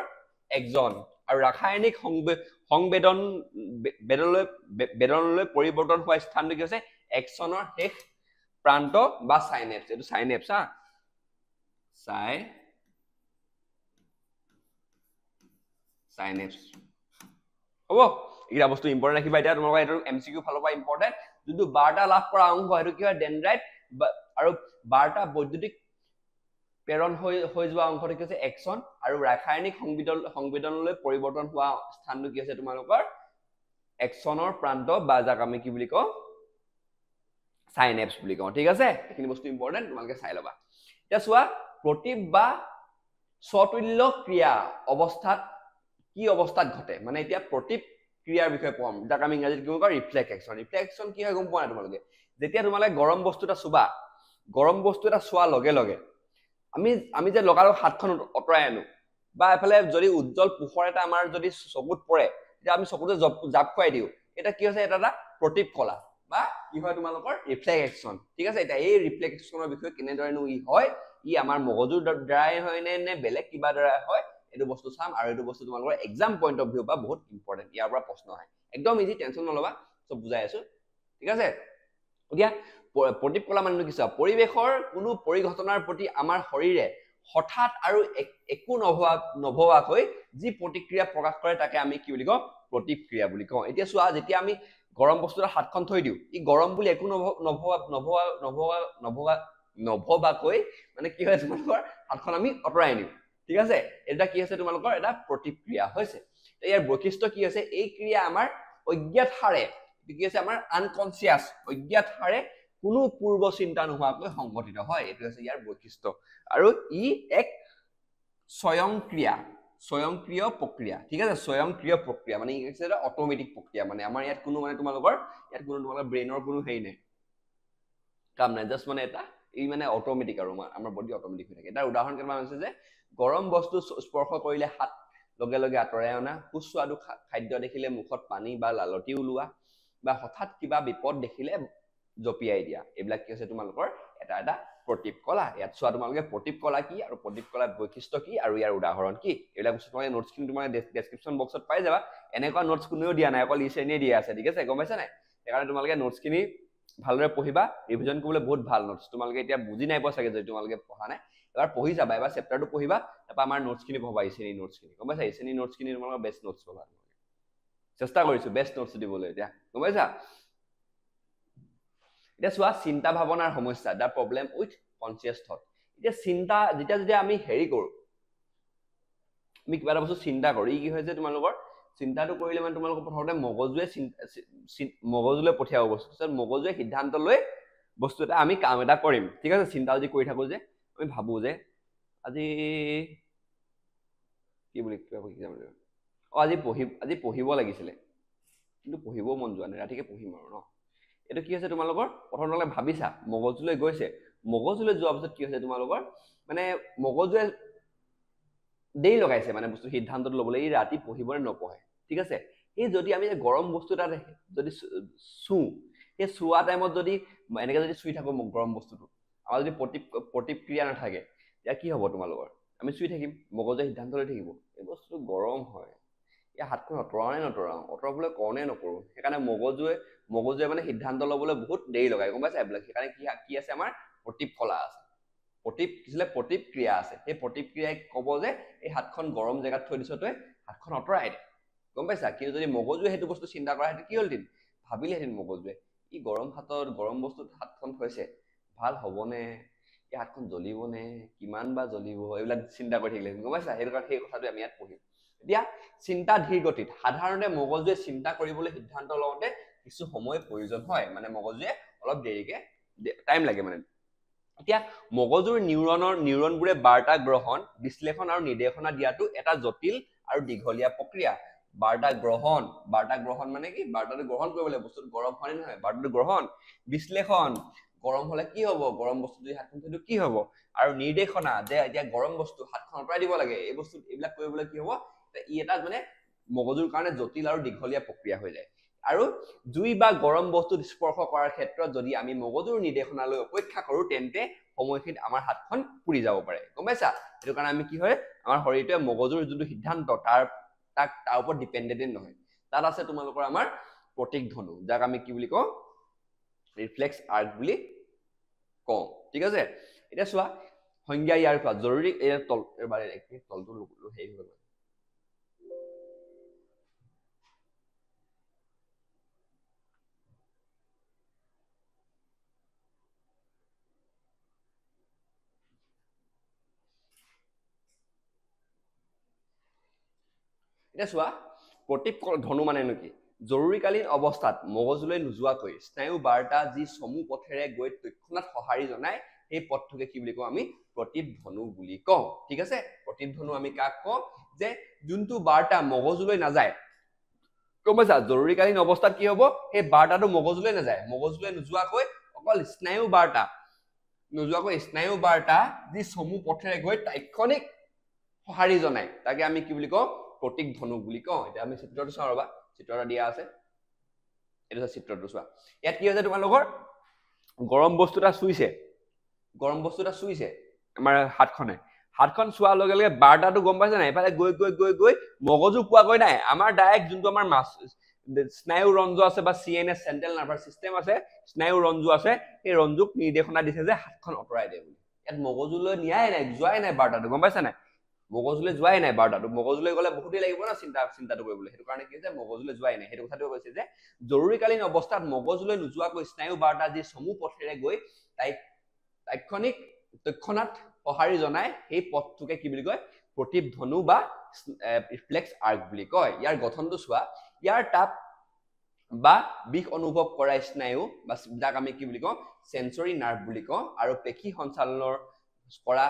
একজন আৰু ৰাসায়নিক বেদনলৈ পৰিৱৰ্তন হোৱা স্থানটো কি আছে একচনৰ শেষ প্ৰান্ত বা সাইনেপস এটো সাইনেপস হা সাইনেপস হ'ব এটা বস্তু ইম্পৰ্টেন্ট ৰাখিবা এতিয়া তোমালোকৰ এটো এমসিকিউ ফালৰ পৰা ইম্পৰ্টেন্ট যোনটো বাৰ্তা লাভ কৰা অংশ এটো কি হয় ডেনড্ৰাইট আৰু বাৰ্তা বৈদ্যুতিক প্ৰেৰণ হৈ যোৱা অংশটো কি আছে একচন আৰু ৰাসায়নিক সংবেদনলৈ পৰিৱৰ্তন হোৱা স্থানটো কি আছে তোমালোকৰ একচনৰ প্ৰান্ত বা যাক আমি কি বুলি কওঁ সাইনেপস বুলি কওঁ ঠিক আছে এইখিনি বস্তু ইম্পৰ্টেন্ট তোমালোকে চাই লবা এতিয়া চোৱা প্ৰতিপ বা স্বতুল্য ক্ৰিয়া অৱস্থাত কি অৱস্থাত ঘটে মানে এতিয়া প্ৰতিপ ক্ৰিয়াৰ বিষয়ে পঢ়ম যাক আমি ইংৰাজীত কি কওঁ ৰিফ্লেকশন কি হয় গম পোৱা নাই তোমালোকে যেতিয়া তোমালোকে গৰম বস্তু এটা চুবা গৰম বস্তু এটা চোৱাৰ লগে লগে আমি যে লগালো হাতখন অতৰাই আনো বা এফালে যদি উজ্জ্বল পোহৰ এটা আমাৰ যদি চকুত পৰে তেতিয়া আমি চকুতে জাপ খুৱাই দিও এটা কি হৈছে এটা প্ৰতিপ কলা বা কি হয় তোমালোকৰ ৰিফ্লেকশন ঠিক আছে এটা এই ৰিফ্লেকশনৰ বিষয়ে কেনেদৰেনো হয় আমাৰ মগজুৰ দ্বাৰাই হয় নে বেলেগ কিবা দ্বাৰা হয় এটো বস্তু চাম আৰু এটো বস্তু তোমালোকৰ এক্সাম পইণ্ট অফ ভিউ বা বহুত ইম্পৰ্টেন্ট ইয়াৰ পৰা প্ৰশ্ন আহে একদম ইজি টেনচন নলবা সব বুজাই আছো ঠিক আছে এতিয়া প্ৰতিপ কলা মানে কি চোৱা পৰিবেশৰ কোনো পৰিঘটনাৰ প্ৰতি আমাৰ শৰীৰে হঠাৎ আৰু একো নভৱাকৈ যি প্ৰতিক্ৰিয়া প্ৰকাশ কৰে তাকে আমি কি বুলি কওঁ প্ৰতিক্ৰিয়া বুলি কওঁ এতিয়া চোৱা যেতিয়া আমি গৰম বস্তুৰ হাতখন থৈ দিও ই গৰম বুলি একো নভৱাকৈ মানে কি হয় তোমালোকৰ হাতখন আমি অতৰাই নিও ঠিক আছে এটা কি আছে তোমালোকৰ এটা প্ৰতিক্ৰিয়া হৈছে ইয়াৰ বৈশিষ্ট্য কি আছে এই ক্ৰিয়া আমাৰ অজ্ঞাত হাৰে কি আছে আমাৰ আনকনসিয়াস অজ্ঞাত হাৰে কোনো পূৰ্ব চিন্তা নোহোৱাকৈ সংঘটিত হয় এইটো আছে ইয়াৰ বৈশিষ্ট্য আৰু ই এক স্বয়ংক্ৰিয় প্ৰক্ৰিয়া ঠিক আছে স্বয়ংক্ৰিয় প্ৰক্ৰিয়া মানে ই এটা অটোমেটিক প্ৰক্ৰিয়া মানে আমাৰ ইয়াত কোনো মানে তোমালোকৰ ব্ৰেইনৰ কোনো হেৰি নাই কাম নাই জাস্ট মানে এটা এই মানে অটোমেটিক আৰু আমাৰ বডি অটোমেটিক হৈ থাকে এটা উদাহৰণ কেইটামান আছে যে গৰম বস্তু স্পৰ্শ কৰিলে হাত লগে লগে আঁতৰাই অনা সুস্বাদু খাদ্য দেখিলে মুখত পানী বা লালতি ওলোৱা বা হঠাৎ কিবা বিপদ দেখিলে জপিয়াই দিয়া এইবিলাক কি আছে তোমালোকৰ এটা এটা প্ৰতিপ কলা ইয়াত চোৱা তোমালোকে প্ৰতিপ কলা কি আৰু প্ৰতিপ কলাৰ বৈশিষ্ট্য কি আৰু ইয়াৰ উদাহৰণ কি এইবিলাক বস্তু তোমালোকে নোটছখিনি তোমালোকে ডেছক্ৰিপশ্যন বক্সত পাই যাবা এনেকুৱা নোটছ কোনেও দিয়া নাই অকল ইছে এনেই দিয়া আছে ঠিক আছে গম পাইছা নাই সেইকাৰণে তোমালোকে নোটছখিনি ভালদৰে পঢ়িবা ৰিভিজন কৰিবলৈ বহুত ভাল নোটছ তোমালোকে এতিয়া বুজি নাই পোৱা চাগে যদি তোমালোকে পঢ়া নাই এবাৰ পঢ়ি যাবা এবাৰ চেপ্টাৰটো পঢ়িবা তাৰপৰা আমাৰ নোটছখিনি পঢ়বা ইছেনি নোটছখিনি গম পাইছা ইছেনি নোটছখিনি তোমালোকৰ বেষ্ট নোটছ পাবা চেষ্টা কৰিছো বেষ্ট নোটছ দিবলৈ এতিয়া গম পাইছা এতিয়া চোৱা চিন্তা ভাৱনাৰ সমস্যা দা প্ৰব্লেম উইথ কনচিয়াছ থট এতিয়া চিন্তা যেতিয়া আমি হেৰি কৰো আমি কিবা এটা বস্তু চিন্তা কৰো ই কি হয় যে তোমালোকৰ চিন্তাটো কৰিলে মানে তোমালোকৰ প্ৰথমতে মগজুলৈ পঠিয়াব বস্তু তাৰপিছত মগজুৱে সিদ্ধান্ত লৈ বস্তু এটা আমি কাম এটা কৰিম ঠিক আছে চিন্তা যদি কৰি থাকো যে আমি ভাবো যে আজি কি বুলি আজি পঢ়িব লাগিছিলে কিন্তু পঢ়িব মন যোৱা নাই ৰাতিকে পঢ়িম আৰু ন এইটো কি হৈছে তোমালোকৰ প্ৰথমতে ভাবিছা মগজুলৈ গৈছে মগজুলৈ যোৱাৰ পিছত কি হৈছে তোমালোকৰ মানে মগজুৱে দেৰি লগাইছে মানে বস্তু সিদ্ধান্তটো ল'বলৈ এই ৰাতি পঢ়িবনে নপঢ়ে ঠিক আছে এই যদি আমি গৰম বস্তু এটা যদি সেই চোৱা টাইমত যদি এনেকৈ যদি চুই থাকো গৰম বস্তুটো আমাৰ যদি প্ৰতিক্ৰিয়া নাথাকে তেতিয়া কি হ'ব তোমালোকৰ আমি চুই থাকিম মগজুৱে সিদ্ধান্ত লৈ থাকিব এই বস্তুটো গৰম হয় এই হাতখন অঁতৰাও নে নতৰাও অঁতৰাবলৈ কওঁ নে নকৰোঁ সেইকাৰণে মগজুৱে মানে সিদ্ধান্ত ল'বলৈ বহুত দেৰি লগাই গম পাইছা এইবিলাক সেইকাৰণে কি আছে আমাৰ প্ৰতিফলা আছে প্ৰতিক্ৰিয়া আছে সেই প্ৰতিক্ৰিয়াই ক'ব যে এই হাতখন গৰম জেগাত থৈ দিছ তই হাতখন অঁতৰাই দে গম পাইছা কিন্তু যদি মগজুৱে সেইটো বস্তু চিন্তা কৰা সেইটো কি হ'লহেঁতেন ভাবিলেহেঁতেন মগজুৱে ই গৰম বস্তুত হাতখন থৈছে ভাল হ'বনে এই হাতখন জ্বলিবনে কিমান বা জ্বলিব এইবিলাক চিন্তা কৰি থাকিলেহেঁতেন গম পাইছা সেইটো কাৰণে সেই কথাটো আমি ইয়াত পঢ়িম এতিয়া চিন্তা ধীৰ গতিত সাধাৰণতে মগজুৱে চিন্তা কৰিবলৈ সিদ্ধান্ত লওঁতে কিছু সময় প্ৰয়োজন হয় মানে মগজুৱে অলপ দেৰিকে টাইম লাগে মানে এতিয়া মগজুৰ নিউৰনবোৰে বাৰ্তা গ্ৰহণ বিশ্লেষণ আৰু নিৰ্দেশনা দিয়াটো এটা জটিল আৰু দীঘলীয়া প্ৰক্ৰিয়া বাৰ্তা গ্ৰহণ মানে কি বাৰ্তাটো গ্ৰহণ কৰিবলৈ বস্তুটো গৰম হয় নহয় বাৰ্তাটো গ্ৰহণ বিশ্লেষণ গৰম হলে কি হ'ব গৰম বস্তু যদি হাতখন থৈটো কি হ'ব আৰু নিৰ্দেশনা যে এতিয়া গৰম বস্তু হাতখন অঁতৰাই দিব লাগে এই বস্তু এইবিলাক কৰিবলৈ কি হ'ব ই এটা মানে মগজুৰ কাৰণে জটিল আৰু দীঘলীয়া প্ৰক্ৰিয়া হৈ যায় আৰু জুই বা গৰম বস্তুত স্পৰ্শ কৰাৰ ক্ষেত্ৰত যদি আমি মগজুৰ নিৰ্দেশনালৈ অপেক্ষা কৰো তেন্তে সময়খিনিত আমাৰ হাতখন পুৰি যাব পাৰে গম পাইছা সেইটো কাৰণে আমি কি হয় আমাৰ শৰীৰটোৱে মগজুৰ যোনটো সিদ্ধান্ত তাৰ ওপৰত ডিপেণ্ডেণ্ট নহয় তাত আছে তোমালোকৰ আমাৰ প্ৰতীক ধনু যাক আমি কি বুলি কওঁ ৰিফ্লেক্স আৰ্ক বুলি কওঁ ঠিক আছে এতিয়া চোৱা সংজ্ঞা ইয়াৰ পৰা জৰুৰী তলটো হেৰি হৈ গ'ল এতিয়া চোৱা প্ৰতিপ ধনু মানে কি জৰুৰীকালীন অৱস্থাত মগজুলৈ নোযোৱাকৈ স্নায়ু বাৰ্তা যি চমু পথেৰে গৈ তৎক্ষণাত সঁহাৰি জনায় সেই পথটোকে কি বুলি কওঁ আমি প্ৰতিপ ধনু বুলি কওঁ ঠিক আছে প্ৰতিপ ধনু আমি কাক কওঁ যে যোনটো বাৰ্তা মগজুলৈ নাযায় গম পাইছা জৰুৰীকালীন অৱস্থাত কি হ'ব সেই বাৰ্তাটো মগজুলৈ নাযায় মগজুলৈ নোযোৱাকৈ অকল স্নায়ু বাৰ্তা যি চমু পথেৰে গৈ তাৎক্ষণিক সঁহাৰি জনায় তাকে আমি কি বুলি কওঁ প্ৰতীক ধনু বুলি কওঁ এতিয়া আমি চিত্ৰটো চাওঁ ৰবা চিত্ৰ এটা দিয়া আছে এইটো চিত্ৰটো চোৱা ইয়াত কি হৈছে তোমালোকৰ গৰম বস্তু এটা চুইছে আমাৰ হাতখন চোৱাৰ লগে লগে বাৰ্তাটো গম পাইছে নাই এফালে গৈ মগজু পোৱাগৈ নাই আমাৰ ডাইৰেক্ট যোনটো আমাৰ স্নায়ু ৰঞ্জু আছে বা CNS চেন্ট্ৰেল নাৰ্ভাছ চিষ্টেম আছে স্নায়ু ৰঞ্জু আছে সেই ৰঞ্জুক নিৰ্দেশনা দিছে যে হাতখন অঁতৰাই দে বুলি ইয়াত মগজুলৈ যোৱাই নাই বাৰ্তাটো গম পাইছা নাই মগজুলৈ যোৱাই নাই বাৰ্তাটো মগজুলৈ গ'লে বহুতেই লাগিব না চিন্তাটো কৰিবলৈ সেইটো কাৰণে কি হৈছে মগজুলৈ যোৱাই নাই সেইটো কথাটো কৈছে যে জৰুৰীকালীন অৱস্থাত মগজুলৈ নোযোৱাকৈ স্নায়ু বাৰ্তা যি চমু পথেৰে গৈ তৎক্ষণাত সঁহাৰি জনায় সেই পথটোকে কি বুলি কয় প্ৰতিপ ধনু বা ৰিফ্লেক্স আৰ্ক বুলি কয় ইয়াৰ গঠনটো চোৱা ইয়াৰ তাপ বা বিষ অনুভৱ কৰা স্নায়ু বা যাক আমি কি বুলি কওঁ সেন্সৰি নাৰ্ভ বুলি কওঁ আৰু পেশী সঞ্চালনৰ কৰা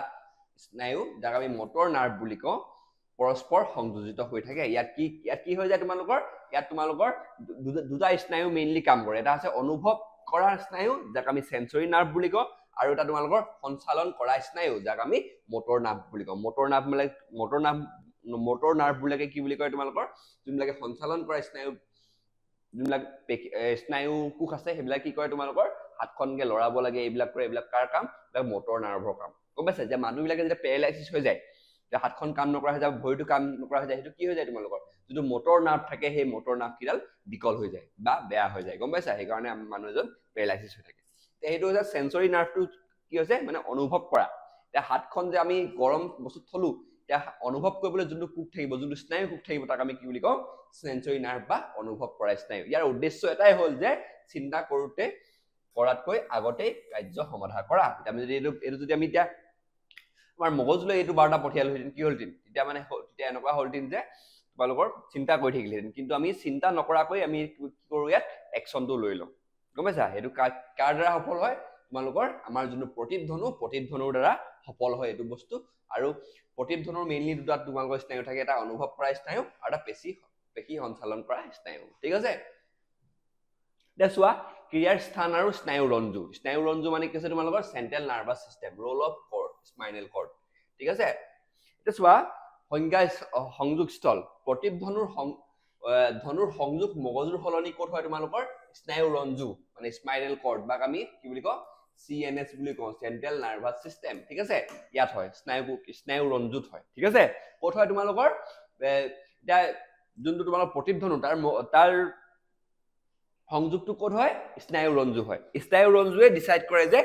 স্নায়ু যাক আমি মটৰ নাৰ্ভ বুলি কওঁ পৰস্পৰ সংযোজিত হৈ থাকে ইয়াত কি হৈ যায় তোমালোকৰ দুটা স্নায়ু মেইনলি কাম কৰে এটা আছে অনুভৱ কৰা স্নায়ু যাক আমি সেন্সৰি নাৰ্ভ বুলি কওঁ আৰু এটা তোমালোকৰ সঞ্চালন কৰা স্নায়ু যাক আমি মটৰ নাৰ্ভ বুলি কওঁ মটৰ নাৰ্ভ বিলাকে কি বুলি কয় তোমালোকৰ যোনবিলাকে সঞ্চালন কৰা স্নায়ু যোনবিলাক স্নায়ু কোষ আছে সেইবিলাক কি কৰে তোমালোকৰ হাতখনকে লৰাব লাগে এইবিলাক কৰে এইবিলাক কাৰ কাম মটৰ নাৰ্ভৰ কাম গম পাইছে যে মানুহবিলাকে যেতিয়া পেৰালাইচিছ হৈ যায় যে হাতখন কাম নকৰা হৈ যায় ভৰিটো কাম নকৰা হৈ যায় সেইটো কি হৈ যায় তোমালোকৰ যিটো মটৰ নাৰ্ভ থাকে সেই মটৰ নাৰ্ভ কিডাল বিকল হৈ যায় বা বেয়া হৈ যায় গম পাইছা সেইকাৰণে মানুহ এজন পেৰালাইচিছ হৈ থাকে সেইটো হৈছে সেন্সৰি নাৰ্ভটো কি হৈছে মানে অনুভৱ কৰা এতিয়া হাতখন যে আমি গৰম বস্তু থলো এতিয়া অনুভৱ কৰিবলৈ যোনটো কোষ থাকিব যোনটো স্নায়ু কোষ থাকিব তাক আমি কি বুলি কওঁ সেন্সৰি নাৰ্ভ বা অনুভৱ কৰা স্নায়ু ইয়াৰ উদ্দেশ্য এটাই হ'ল যে চিন্তা কৰাতকৈ আগতেই কাৰ্য সমাধা কৰা আমি যদি এইটো যদি আমি এতিয়া আমাৰ মগজুলৈ এইটো বাৰ্তা পঠিয়ালোহেঁতেন কি হ'লহেঁতেন তেতিয়া এনেকুৱা হ'লহেঁতেন যে তোমালোকৰ চিন্তা কৰি থাকিলেহেঁতেন কিন্তু আমি চিন্তা নকৰাকৈ আমি কি কৰোঁ ইয়াত একশ্যনটো লৈ লওঁ গম পাইছা সেইটো কাৰ দ্বাৰা সফল হয় তোমালোকৰ আমাৰ যোনটো প্ৰতিধ্বনুৰ দ্বাৰা সফল হয় এইটো বস্তু আৰু প্ৰতিধ্বনুৰ মেইনলি দুটা তোমালোকৰ স্নায়ু থাকে এটা অনুভৱ কৰা স্নায়ু আৰু এটা পেশী সঞ্চালন কৰা স্নায়ু ঠিক আছে এতিয়া চোৱা ক্ৰিয়াৰ স্থান আৰু স্নায়ু ৰঞ্জু মানে কি আছে তোমালোকৰ central nervous system roll of cord spinal cord ঠিক আছে এতিয়া চোৱা সংযোগস্থল প্ৰতিধ্বনুৰ সংযোগ মগজুৰ সলনি ক'ত হয় তোমালোকৰ স্নায়ু ৰঞ্জু মানে স্পাইনেল কৰ্ড বা আমি কি বুলি কওঁ CNS বুলি কওঁ চেন্ট্ৰেল নাৰ্ভাছ চিষ্টেম ঠিক আছে ইয়াত হয় স্নায়ু ৰঞ্জুত হয় ঠিক আছে ক'ত হয় তোমালোকৰ এতিয়া যোনটো তোমালোকৰ প্ৰতিধ্বনু তাৰ সংযোগটো ক'ত হয় স্নায়ু ৰঞ্জু হয় স্নায়ু ৰঞ্জুৱে ডিসাইড কৰে যে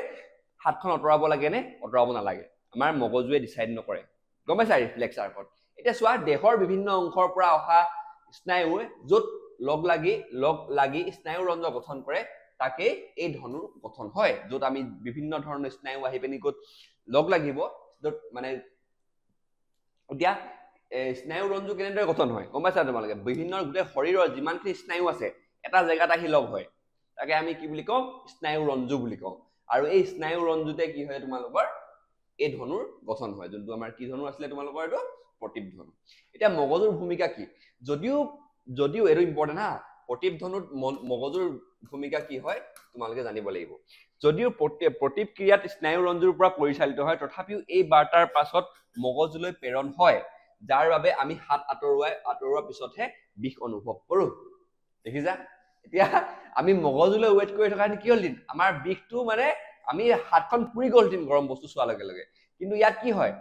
হাতখন অতৰাব লাগে নে অতৰাব নালাগে আমাৰ মগজুৱে ডিসাইড নকৰে গম পাইছা ৰিফ্লেক্স আৰ্কত এতিয়া চোৱা দেহৰ বিভিন্ন অংশৰ পৰা অহা স্নায়ুৱে য'ত লগ লাগি স্নায়ু ৰঞ্জু গঠন কৰে তাকে এই ধনুৰ গঠন হয় য'ত আমি বিভিন্ন ধৰণৰ স্নায়ু আহি পেনি ক'ত লগ লাগিব য'ত মানে এতিয়া স্নায়ু ৰঞ্জু কেনেদৰে গঠন হয় গম পাইছা তোমালোকে বিভিন্ন গোটেই শৰীৰৰ যিমানখিনি স্নায়ু আছে এটা জেগাত আহি লগ হয় তাকে আমি কি বুলি কওঁ স্নায়ু ৰঞ্জু বুলি কওঁ আৰু এই স্নায়ু ৰঞ্জুতে কি হয় তোমালোকৰ এই ধনুৰ গঠন হয় যোনটো আমাৰ কি ধনু আছিলে তোমালোকৰ এইটো প্ৰতিধ্বনু এতিয়া মগজুৰ ভূমিকা কি যদিও এইটো ইম্পৰ্টেণ্ট হা প্ৰতিধ্বনুত মগজুৰ ভূমিকা কি হয় তোমালোকে জানিব লাগিব যদিও প্ৰতিক্ৰিয়াত স্নায়ু ৰঞ্জুৰ পৰা পৰিচালিত হয় তথাপিও এই বাৰ্তাৰ পাছত মগজুলৈ প্ৰেৰণ হয় যাৰ বাবে আমি হাত আঁতৰোৱাৰ পিছতহে বিষ অনুভৱ কৰোঁ দেখিছা এতিয়া আমি মগজুলৈ ৱেইট কৰি থকা কি হ'ল আমাৰ বিষটো মানে আমি হাতখন পুৰি গ'লহেঁতেন গৰম বস্তু চোৱাৰ লগে লগে কিন্তু ইয়াত কি হয়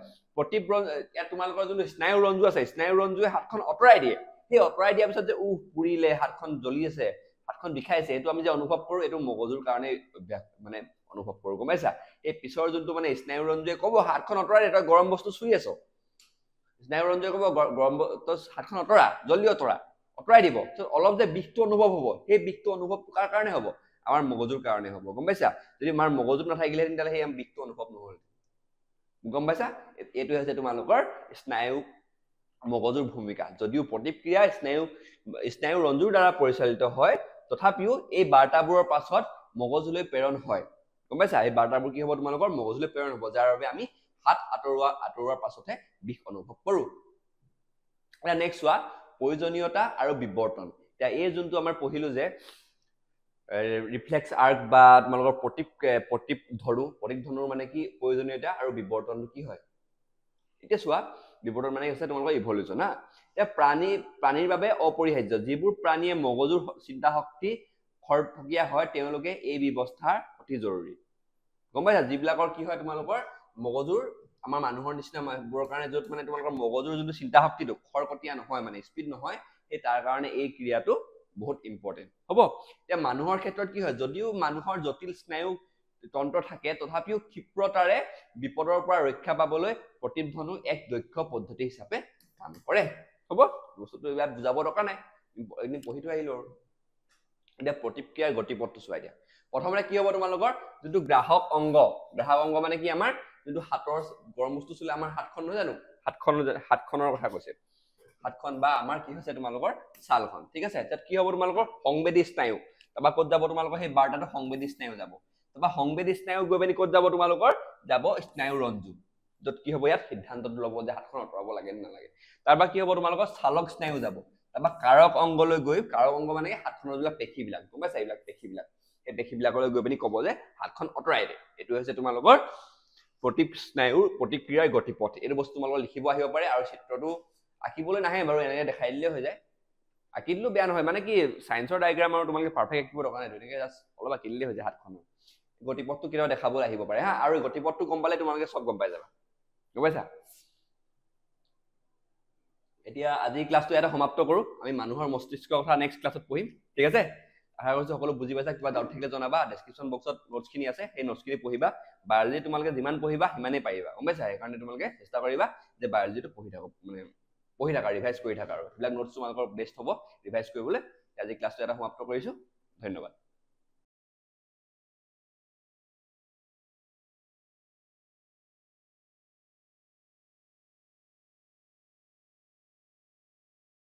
ইয়াত তোমালোকৰ যোনটো স্নায়ু ৰঞ্জু আছে স্নায়ু ৰঞ্জুৱে হাতখন অঁতৰাই দিয়ে সেই অঁতৰাই দিয়াৰ পিছত যে পুৰিলে হাতখন জ্বলি আছে হাতখন বিষাইছে এইটো আমি যে অনুভৱ কৰোঁ এইটো মগজুৰ কাৰণে মানে অনুভৱ কৰোঁ গম পাইছা এই পিছৰ যোনটো মানে স্নায়ু ৰঞ্জুৱে ক'ব হাতখন অঁতৰাই দে তই গৰম বস্তু চুই আছ স্নায়ু ৰঞ্জুৱে ক'ব গৰম তই হাতখন অঁতৰা জলদি অঁতৰাই দিব অলপ যে বিষটো অনুভৱ হ'ব সেই বিষটো অনুভৱ কাৰ কাৰণে হ'ব আমাৰ মগজুৰ কাৰণে হ'ব গম পাইছা যদি আমাৰ মগজুত নাথাকিলেহেঁতেন তেতিয়াহ'লে সেই বিষটো অনুভৱ নহ'ল গম পাইছা এইটো হৈছে তোমালোকৰ স্নায়ু মগজুৰ ভূমিকা যদিও প্ৰতিক্ৰিয়া স্নায়ু ৰঞ্জুৰ দ্বাৰা পৰিচালিত হয় তথাপিও এই বাৰ্তাবোৰৰ পাছত মগজুলৈ প্ৰেৰণ হয় গম পাইছা এই বাৰ্তাবোৰ কি হ'ব তোমালোকৰ মগজুলৈ প্ৰেৰণ হ'ব যাৰ বাবে আমি হাত আঁতৰোৱাৰ পাছতহে বিষ অনুভৱ কৰোঁ এতিয়া নেক্সট চোৱা প্ৰয়োজনীয়তা আৰু বিৱৰ্তন এতিয়া এই যোনটো আমাৰ পঢ়িলো যে ৰিফ্লেক্স আৰ্ক বা তোমালোকৰ প্ৰতিধ্বনুৰ মানে কি প্ৰয়োজনীয়তা আৰু বিৱৰ্তনটো কি হয় এতিয়া চোৱা বিৱৰ্তন মানে হৈছে তোমালোকৰ ইভলিউচন হা এতিয়া প্ৰাণীৰ বাবে অপৰিহাৰ্য যিবোৰ প্ৰাণীয়ে মগজুৰ চিন্তা শক্তি খৰতকীয়া হয় তেওঁলোকে এই ব্যৱস্থাৰ অতি জৰুৰী গম পাইছা যিবিলাকৰ কি হয় তোমালোকৰ মগজুৰ আমাৰ মানুহৰ নিচিনাবোৰৰ কাৰণে য'ত মানে তোমালোকৰ মগজুৰ যোনটো চিন্তা শক্তিটো খৰকটীয়া নহয় মানে স্পীড নহয় সেই তাৰ কাৰণে এই ক্ৰিয়াটো বহুত ইম্পৰ্টেণ্ট হ'ব এতিয়া মানুহৰ ক্ষেত্ৰত কি হয় যদিও মানুহৰ জটিল স্নায়ু তন্ত্ৰ থাকে তথাপিও ক্ষিপ্ৰতাৰে বিপদৰ পৰা ৰক্ষা পাবলৈ প্ৰতিধ্বনু এক দক্ষ পদ্ধতি হিচাপে কাম কৰে হ'ব বস্তুটো ইয়াত বুজাব দৰকাৰ নাই এদিন পঢ়ি থৈ আহিলো আৰু এতিয়া প্ৰতিক্ৰিয়াৰ গতিপথটো চোৱাই দিয়া প্ৰথমতে কি হ'ব তোমালোকৰ যোনটো গ্ৰাহক অংগ মানে কি আমাৰ যোনটো হাতৰ গৰম বস্তু চুলে আমাৰ হাতখন নহয় জানো হাতখনৰ কথা কৈছে হাতখন বা আমাৰ কি হৈছে তোমালোকৰ ছালখন ঠিক আছে তাত কি হ'ব তোমালোকৰ সংবেদী স্নায়ু তাৰপৰা ক'ত যাব তোমালোকৰ সেই বাৰ্তাটো সংবেদী স্নায়ু যাব তাৰপৰা সংবেদী স্নায়ু গৈ পিনি ক'ত যাব তোমালোকৰ যাব স্নায়ু ৰঞ্জু য'ত কি হ'ব ইয়াত সিদ্ধান্তটো ল'ব যে হাতখন আঁতৰাব লাগে নে নালাগে তাৰপৰা কি হ'ব তোমালোকৰ ছালক স্নায়ু যাব তাৰপৰা কাৰক অংগলৈ গৈ কাৰক অংগ মানে হাতখনৰ যোৱা পেশীবিলাক গম পাইছা এইবিলাক পেশীবিলাক সেই পেশীবিলাকলৈ গৈ পিনি ক'ব যে হাতখন আঁতৰাই দে এইটো হৈছে তোমালোকৰ স্নায়ুৰ প্ৰতিক্ৰিয়াৰ গতিপথ এইটো বস্তু তোমালোকৰ লিখিব আহিব পাৰে আৰু চিত্ৰটো আঁকিবলৈ নাহে বাৰু এনেকৈ দেখাই দিলে হৈ যায় আঁকি দিলেও বেয়া নহয় মানে কি সায়েন্সৰ ডায়াগ্ৰাম আৰু তোমালোকে পাৰফেক্ট আঁকিব দৰকাৰ নাই তেনেকৈ জাষ্ট অলপ আঁকি দিলে হৈ যায় হাতখনৰ গতিপথটো কেতিয়াবা দেখাবলৈ আহিব পাৰে হা আৰু গতিপথটো গম পালে তোমালোকে চব গম পাই যাবা গম পাইছা এতিয়া আজি ক্লাছটো এটা সমাপ্ত কৰো আমি মানুহৰ মস্তিষ্কৰ কথা নেক্সট ক্লাছত পঢ়িম ঠিক আছে আশা কৰিছো সকলো বুজি পাইছা কিবা ডাউট থাকিলে জনাবা ডেসক্ৰিপচন বক্সত নোটছখিনি আছে সেই নোটছখিনি পঢ়িবা বায়োলজি তোমালোকে যিমান পঢ়িবা সিমানেই পাৰিবা গম পাইছা সেইকাৰণে তোমালোকে চেষ্টা কৰিবা যে বায়োলজিটো পঢ়ি থাকক মানে পঢ়ি থাকা ৰিভাইজ কৰি থাকা আৰু এইবিলাক নোটছ তোমালোকৰ বেষ্ট হ'ব ৰিভাইজ কৰিবলৈ আজি ক্লাছটো এটা সমাপ্ত কৰিছো ধন্যবাদ